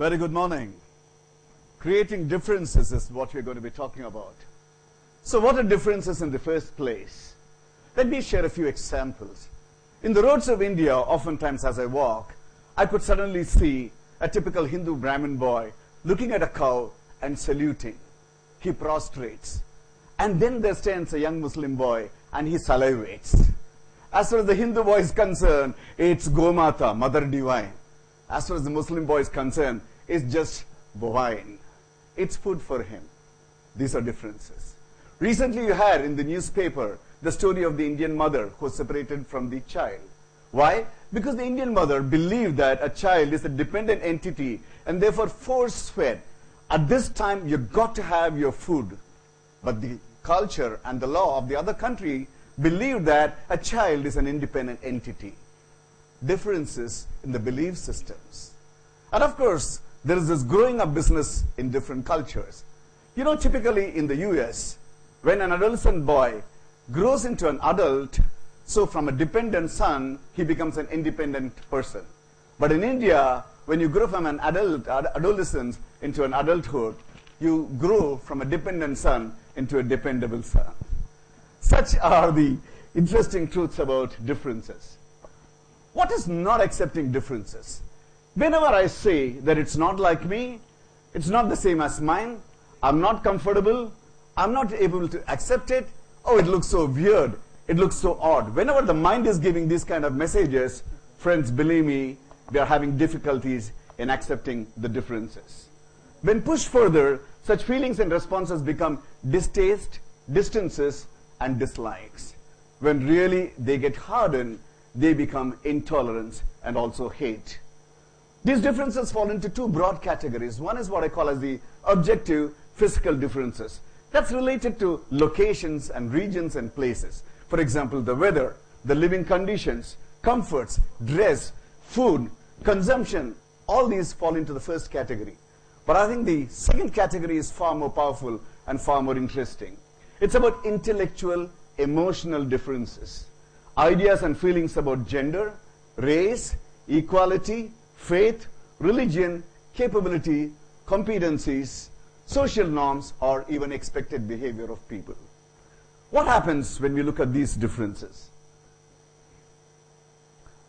Very good morning. Creating differences is what we're going to be talking about. So what are differences in the first place? Let me share a few examples. In the roads of India, oftentimes as I walk, I could suddenly see a typical Hindu Brahmin boy looking at a cow and saluting. He prostrates. And then there stands a young Muslim boy and he salivates. As far as the Hindu boy is concerned, it's Gomata, Mother Divine. As far as the Muslim boy is concerned, it's just bovine. It's food for him. These are differences. Recently you heard in the newspaper the story of the Indian mother who was separated from the child. Why? Because the Indian mother believed that a child is a dependent entity and therefore force-fed. At this time, you've got to have your food. But the culture and the law of the other country believed that a child is an independent entity. Differences in the belief systems. And of course, there is this growing up business in different cultures. You know, typically in the US, when an adolescent boy grows into an adult, so from a dependent son, he becomes an independent person. But in India, when you grow from an adolescence into an adulthood, you grow from a dependent son into a dependable son. Such are the interesting truths about differences. What is not accepting differences? Whenever I say that it's not like me, it's not the same as mine, I'm not comfortable, I'm not able to accept it, oh, it looks so weird, it looks so odd. Whenever the mind is giving these kind of messages, friends, believe me, we are having difficulties in accepting the differences. When pushed further, such feelings and responses become distaste, distances, and dislikes. When really they get hardened, they become intolerance and also hate. These differences fall into two broad categories. One is what I call as the objective physical differences. That's related to locations and regions and places. For example, the weather, the living conditions, comforts, dress, food, consumption, all these fall into the first category. But I think the second category is far more powerful and far more interesting. It's about intellectual, emotional differences. Ideas and feelings about gender, race, equality, faith, religion, capability, competencies, social norms, or even expected behavior of people. What happens when we look at these differences?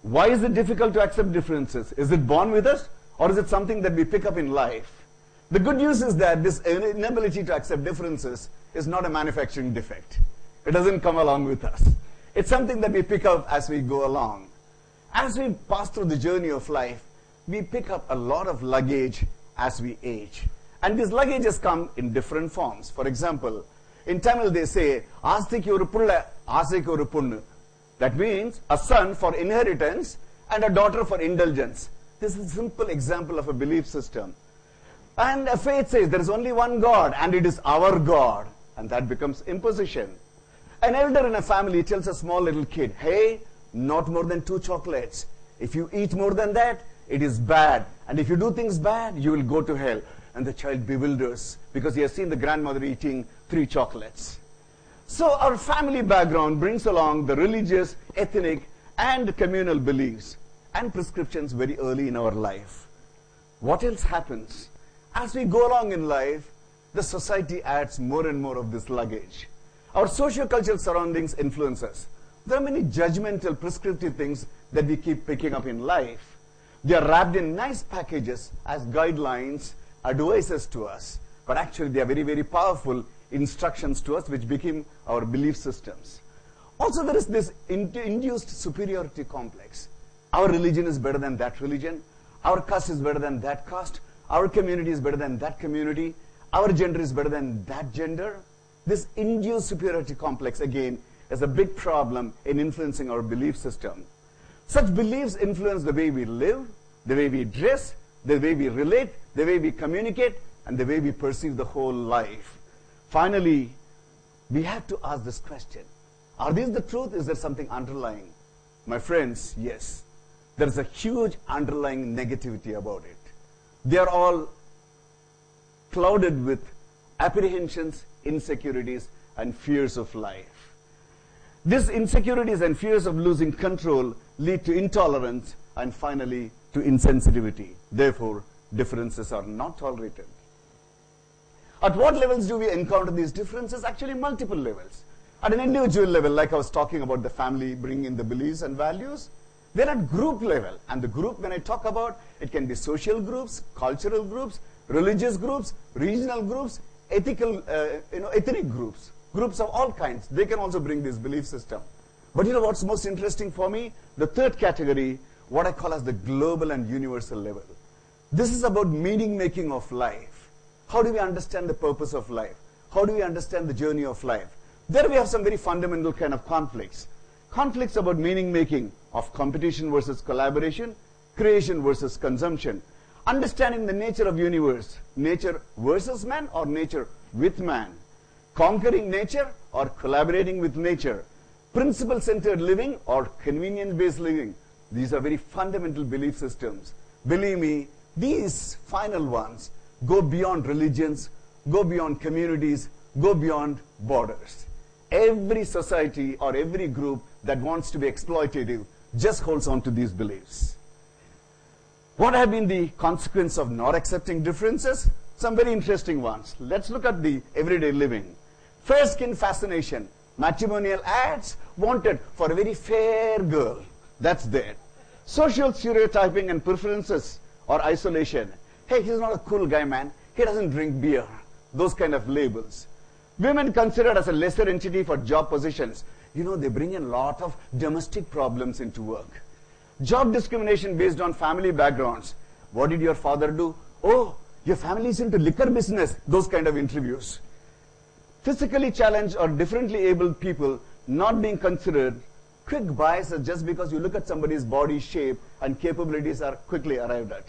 Why is it difficult to accept differences? Is it born with us, or is it something that we pick up in life? The good news is that this inability to accept differences is not a manufacturing defect. It doesn't come along with us. It's something that we pick up as we go along. As we pass through the journey of life, we pick up a lot of luggage as we age. And these luggages come in different forms. For example, in Tamil they say, Aasthikku oru pulla, Asaikku oru punnu. That means a son for inheritance and a daughter for indulgence. This is a simple example of a belief system. And a faith says there is only one God and it is our God. And that becomes imposition. An elder in a family tells a small little kid, hey, not more than 2 chocolates. If you eat more than that, it is bad. And if you do things bad, you will go to hell. And the child bewilders because he has seen the grandmother eating 3 chocolates. So our family background brings along the religious, ethnic, and communal beliefs and prescriptions very early in our life. What else happens? As we go along in life, the society adds more and more of this luggage. Our socio-cultural surroundings influence us. There are many judgmental, prescriptive things that we keep picking up in life. They are wrapped in nice packages as guidelines, advices to us. But actually they are very, very powerful instructions to us which became our belief systems. Also there is this induced superiority complex. Our religion is better than that religion. Our caste is better than that caste. Our community is better than that community. Our gender is better than that gender. This induced superiority complex, again, is a big problem in influencing our belief system. Such beliefs influence the way we live, the way we dress, the way we relate, the way we communicate, and the way we perceive the whole life. Finally, we have to ask this question. Are these the truth? Is there something underlying? My friends, yes. There is a huge underlying negativity about it. They are all clouded with apprehensions, insecurities, and fears of life. These insecurities and fears of losing control lead to intolerance and finally to insensitivity, therefore differences are not tolerated. At what levels do we encounter these differences? Actually, multiple levels. At an individual level, like I was talking about the family bringing in the beliefs and values, they're at group level. And the group, when I talk about, it can be social groups, cultural groups, religious groups, regional groups, ethical, ethnic groups, groups of all kinds. They can also bring this belief system. But you know what's most interesting for me? The third category, what I call as the global and universal level. This is about meaning making of life. How do we understand the purpose of life? How do we understand the journey of life? There we have some very fundamental kind of conflicts. Conflicts about meaning making of competition versus collaboration, creation versus consumption. Understanding the nature of universe, nature versus man or nature with man. Conquering nature or collaborating with nature. Principle-centered living or convenience-based living. These are very fundamental belief systems. Believe me, these final ones go beyond religions, go beyond communities, go beyond borders. Every society or every group that wants to be exploitative just holds on to these beliefs. What have been the consequence of not accepting differences? Some very interesting ones. Let's look at the everyday living. Fair skin fascination. Matrimonial ads wanted for a very fair girl. That's there. Social stereotyping and preferences or isolation. Hey, he's not a cool guy, man. He doesn't drink beer. Those kind of labels. Women considered as a lesser entity for job positions. You know, they bring in a lot of domestic problems into work. Job discrimination based on family backgrounds. What did your father do? Oh, your family is into liquor business. Those kind of interviews. Physically challenged or differently abled people not being considered. Quick biases just because you look at somebody's body shape and capabilities are quickly arrived at.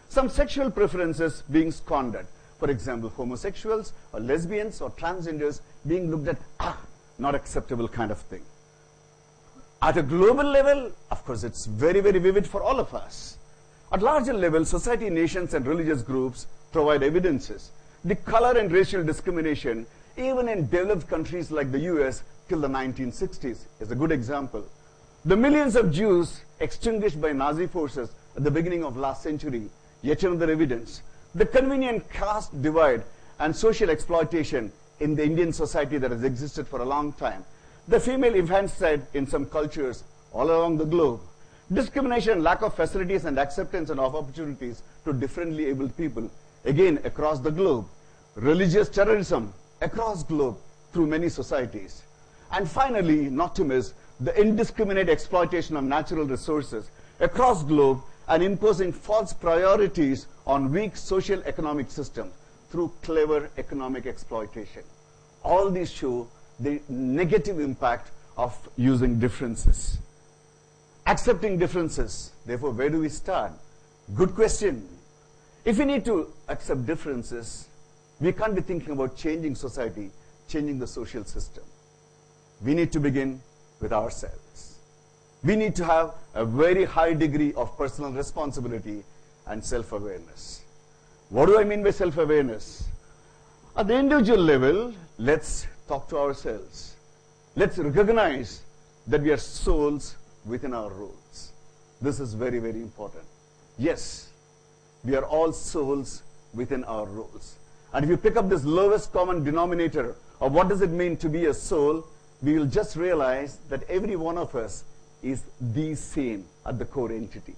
Some sexual preferences being squandered. For example, homosexuals or lesbians or transgenders being looked at, not acceptable kind of thing. At a global level, of course, it's very, very vivid for all of us. At larger level, society, nations, and religious groups provide evidences. The color and racial discrimination, even in developed countries like the US till the 1960s, is a good example. The millions of Jews extinguished by Nazi forces at the beginning of last century, yet another evidence. The convenient caste divide and social exploitation in the Indian society that has existed for a long time. The female infanticide in some cultures all around the globe. Discrimination, lack of facilities and acceptance and of opportunities to differently abled people, again across the globe. Religious terrorism across globe through many societies. And finally, not to miss, the indiscriminate exploitation of natural resources across globe and imposing false priorities on weak social economic systems through clever economic exploitation. All these show the negative impact of using differences. Accepting differences, therefore, where do we start? Good question. If we need to accept differences, we can't be thinking about changing society, changing the social system. We need to begin with ourselves. We need to have a very high degree of personal responsibility and self-awareness. What do I mean by self-awareness? At the individual level, let's talk to ourselves. Let's recognize that we are souls within our roles. This is very, very important. Yes, we are all souls within our roles. And if you pick up this lowest common denominator of what does it mean to be a soul, we will just realize that every one of us is the same at the core entity.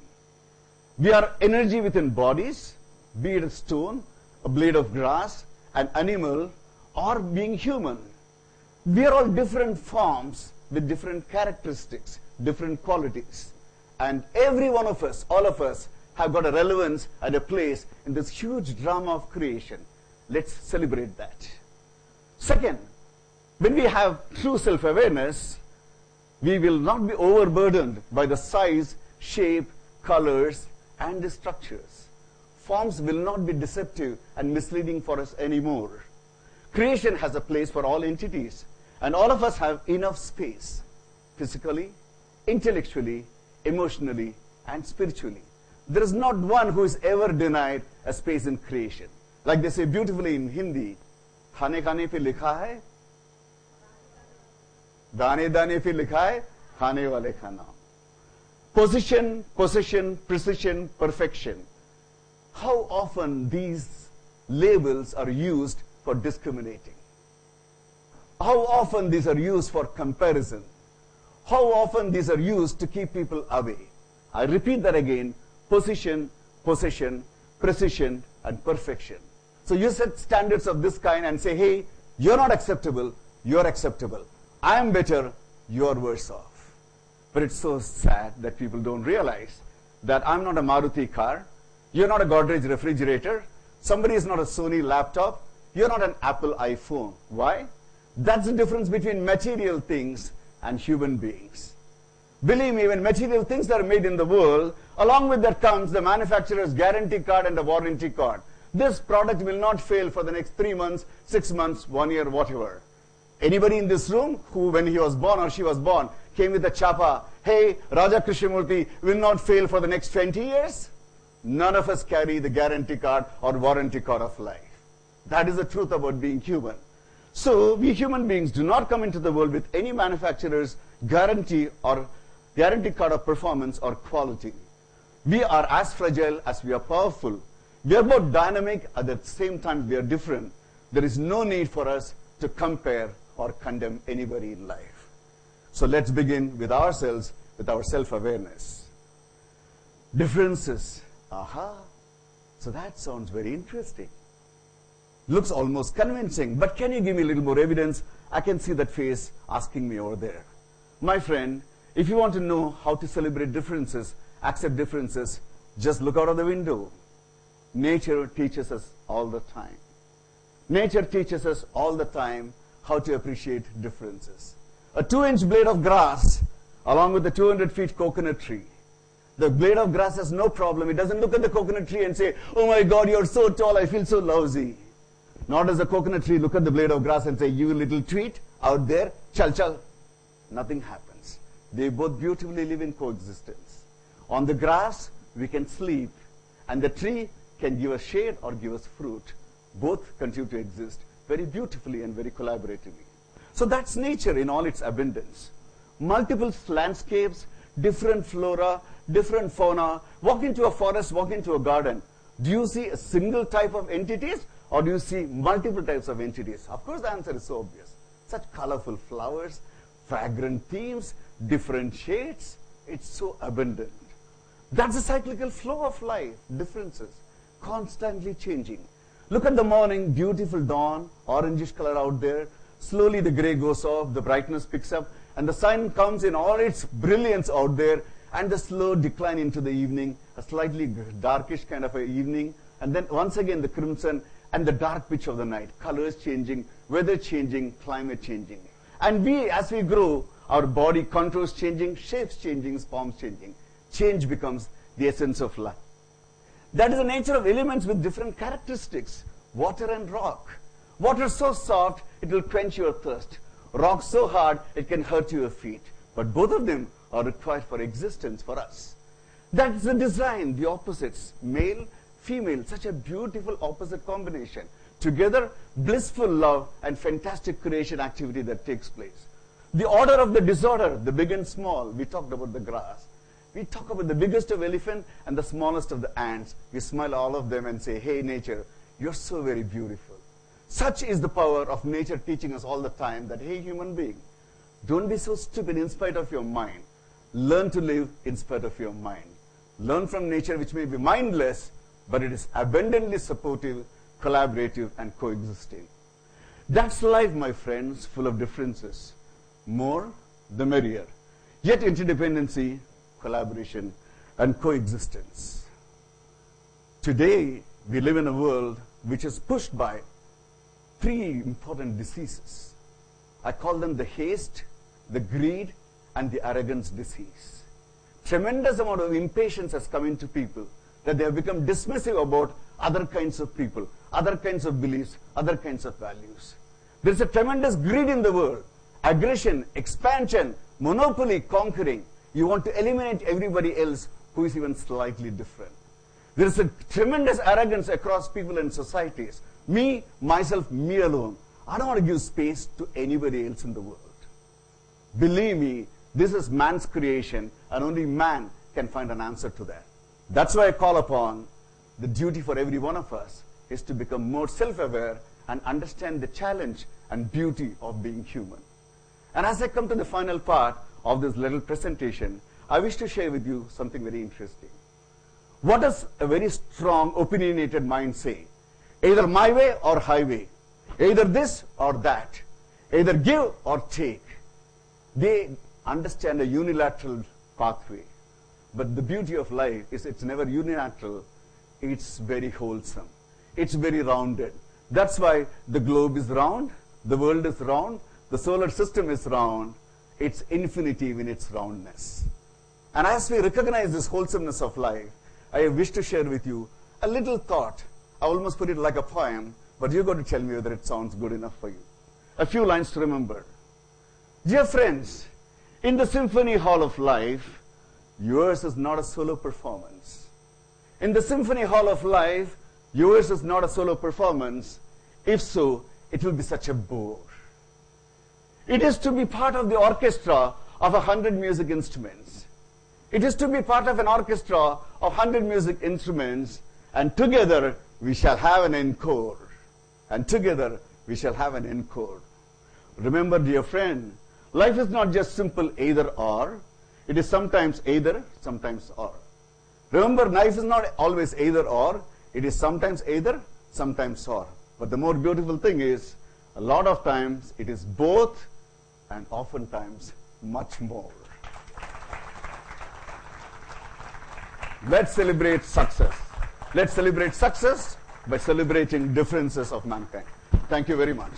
We are energy within bodies, be it a stone, a blade of grass, an animal, or being human. We are all different forms with different characteristics, different qualities. And every one of us, all of us, have got a relevance and a place in this huge drama of creation. Let's celebrate that. Second, when we have true self-awareness, we will not be overburdened by the size, shape, colors, and the structures. Forms will not be deceptive and misleading for us anymore. Creation has a place for all entities, and all of us have enough space, physically, intellectually, emotionally, and spiritually. There is not one who is ever denied a space in creation. Like they say beautifully in Hindi, खाने खाने पे लिखा है, दाने दाने पे लिखा है, खाने वाले का नाम. Position, possession, precision, perfection. how often these labels are used for discriminating. How often these are used for comparison. How often these are used to keep people away. I repeat that again: position, possession, precision, and perfection. So you set standards of this kind and say, hey, you're not acceptable, you're acceptable. I am better, you're worse off. But it's so sad that people don't realize that I'm not a Maruti car, you're not a Godrej refrigerator, somebody is not a Sony laptop, you're not an Apple iPhone. Why? That's the difference between material things and human beings. Believe me, when material things that are made in the world, along with that comes the manufacturer's guarantee card and the warranty card. This product will not fail for the next 3 months, 6 months, 1 year, whatever. Anybody in this room who, when he was born or she was born, came with a chapa, hey, Raja Krishnamurthy will not fail for the next 20 years? None of us carry the guarantee card or warranty card of life. That is the truth about being human. So we human beings do not come into the world with any manufacturer's guarantee or guarantee card of performance or quality. We are as fragile as we are powerful. We are both dynamic, at the same time we are different. There is no need for us to compare or condemn anybody in life. So let's begin with ourselves, with our self-awareness. Differences. Aha. So that sounds very interesting. Looks almost convincing, but can you give me a little more evidence? I can see that face asking me over there. My friend, if you want to know how to celebrate differences, accept differences, just look out of the window. Nature teaches us all the time. Nature teaches us all the time how to appreciate differences. A 2-inch blade of grass along with a 200 feet coconut tree. The blade of grass has no problem. It doesn't look at the coconut tree and say, oh my God, you're so tall, I feel so lousy. Nor does the coconut tree look at the blade of grass and say, you little tweet out there, chal chal. Nothing happens. They both beautifully live in coexistence. On the grass, we can sleep, and the tree can give us shade or give us fruit. Both continue to exist very beautifully and very collaboratively. So that's nature in all its abundance. Multiple landscapes, different flora, different fauna. Walk into a forest, walk into a garden. Do you see a single type of entities, or do you see multiple types of entities? Of course, the answer is so obvious. Such colorful flowers, fragrant themes, different shades. It's so abundant. That's the cyclical flow of life. Differences, constantly changing. Look at the morning, beautiful dawn, orangish color out there. Slowly the gray goes off, the brightness picks up, and the sun comes in all its brilliance out there, and the slow decline into the evening, a slightly darkish kind of an evening, and then once again the crimson and the dark pitch of the night, colors changing, weather changing, climate changing. And we, as we grow, our body contours changing, shapes changing, forms changing. Change becomes the essence of life. That is the nature of elements with different characteristics. Water and rock. Water so soft, it will quench your thirst. Rock so hard, it can hurt your feet. But both of them are required for existence for us. That's the design, the opposites. Male, female, such a beautiful opposite combination. Together, blissful love and fantastic creation activity that takes place. The order of the disorder, the big and small. We talked about the grass. We talk about the biggest of elephant and the smallest of the ants. We smile all of them and say, hey, nature, you're so very beautiful. Such is the power of nature teaching us all the time that, hey, human being, don't be so stupid in spite of your mind. Learn to live in spite of your mind. Learn from nature, which may be mindless, but it is abundantly supportive, collaborative, and coexisting. That's life, my friends, full of differences. More, the merrier. Yet interdependency, collaboration, and coexistence. Today, we live in a world which is pushed by 3 important diseases. I call them the haste, the greed, and the arrogance disease. Tremendous amount of impatience has come into people, that they have become dismissive about other kinds of people, other kinds of beliefs, other kinds of values. There is a tremendous greed in the world. Aggression, expansion, monopoly, conquering. You want to eliminate everybody else who is even slightly different. There is a tremendous arrogance across people and societies. Me, myself, me alone. I don't want to give space to anybody else in the world. Believe me, this is man's creation, and only man can find an answer to that. That's why I call upon the duty for every one of us is to become more self-aware and understand the challenge and beauty of being human. And as I come to the final part of this little presentation, I wish to share with you something very interesting. What does a very strong, opinionated mind say? Either my way or highway. Either this or that. Either give or take. They understand a unilateral pathway. But the beauty of life is it's never unilateral. It's very wholesome. It's very rounded. That's why the globe is round, the world is round, the solar system is round. It's infinity in its roundness. And as we recognize this wholesomeness of life, I wish to share with you a little thought. I almost put it like a poem, but you're going to tell me whether it sounds good enough for you. A few lines to remember. Dear friends, in the symphony hall of life, yours is not a solo performance. In the symphony hall of life, yours is not a solo performance. If so, it will be such a bore. It is to be part of the orchestra of 100 music instruments. It is to be part of an orchestra of 100 music instruments, and together we shall have an encore. And together we shall have an encore. Remember, dear friend, life is not just simple either or. It is sometimes either, sometimes or. Remember, life is not always either or. It is sometimes either, sometimes or. But the more beautiful thing is, a lot of times it is both, and oftentimes much more. Let's celebrate success. Let's celebrate success by celebrating differences of mankind. Thank you very much.